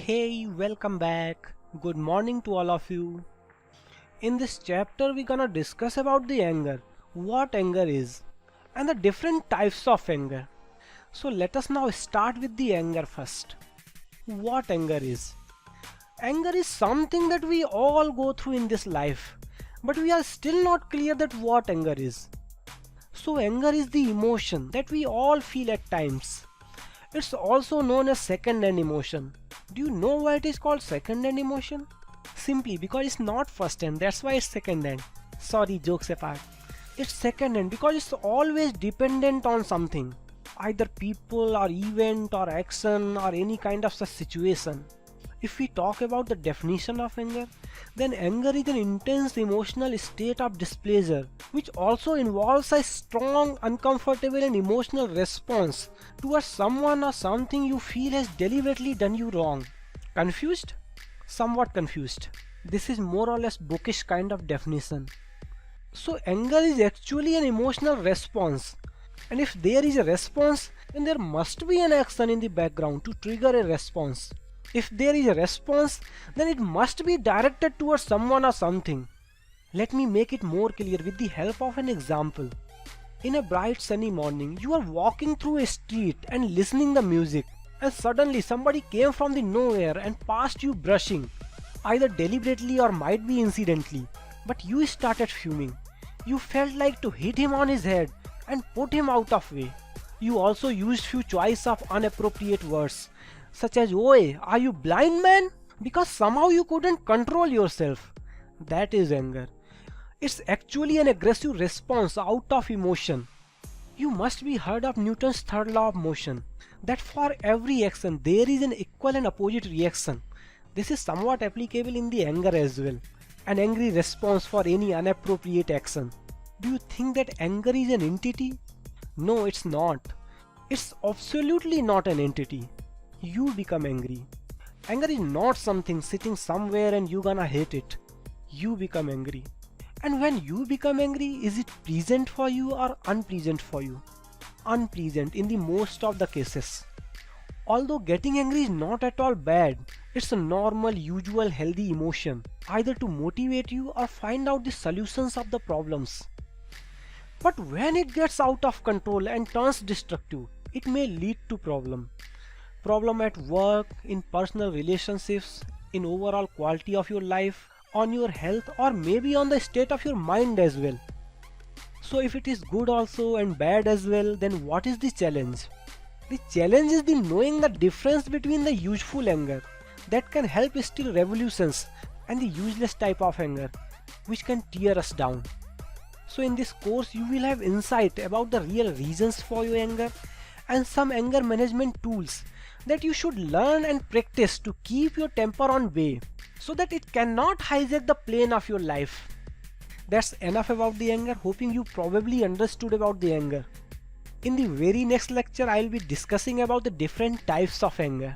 Hey, welcome back. Good morning to all of you. In this chapter, we're gonna discuss about the anger, what anger is, and the different types of anger. So let us now start with the anger first. What anger is? Anger is something that we all go through in this life, but we are still not clear that what anger is. So anger is the emotion that we all feel at times. It's also known as second-hand emotion. Do you know why it is called second-hand emotion? Simply because it's not first-hand, that's why it's second-hand. Sorry, jokes apart. It's second-hand because it's always dependent on something. Either people or event or action or any kind of such situation. If we talk about the definition of anger, then anger is an intense emotional state of displeasure, which also involves a strong, uncomfortable and emotional response towards someone or something you feel has deliberately done you wrong. Confused? Somewhat confused. This is more or less bookish kind of definition. So anger is actually an emotional response. And if there is a response, then there must be an action in the background to trigger a response. If there is a response, then it must be directed towards someone or something. Let me make it more clear with the help of an example. In a bright sunny morning, you are walking through a street and listening the music, and suddenly somebody came from the nowhere and passed you brushing, either deliberately or might be incidentally, but you started fuming. You felt like to hit him on his head and put him out of way. You also used few choice of inappropriate words, such as "Oi, are you blind, man?" because somehow you couldn't control yourself. That is anger. It's actually an aggressive response out of emotion. You must be heard of Newton's third law of motion, that for every action there is an equal and opposite reaction. This is somewhat applicable in the anger as well. An angry response for any inappropriate action. Do you think that anger is an entity? No, it's not. It's absolutely not an entity. You become angry. Anger is not something sitting somewhere and you gonna hate it. You become angry. And when you become angry, is it pleasant for you or unpleasant for you? Unpleasant in the most of the cases. Although getting angry is not at all bad, it's a normal, usual, healthy emotion, either to motivate you or find out the solutions of the problems. But when it gets out of control and turns destructive, it may lead to problem. Problem at work, in personal relationships, in overall quality of your life, on your health, or maybe on the state of your mind as well. So if it is good also and bad as well, then what is the challenge? The challenge is the knowing the difference between the useful anger that can help still revolutions and the useless type of anger which can tear us down. So in this course you will have insight about the real reasons for your anger and some anger management tools that you should learn and practice to keep your temper on bay so that it cannot hijack the plane of your life. That's enough about the anger, hoping you probably understood about the anger. In the very next lecture I will be discussing about the different types of anger.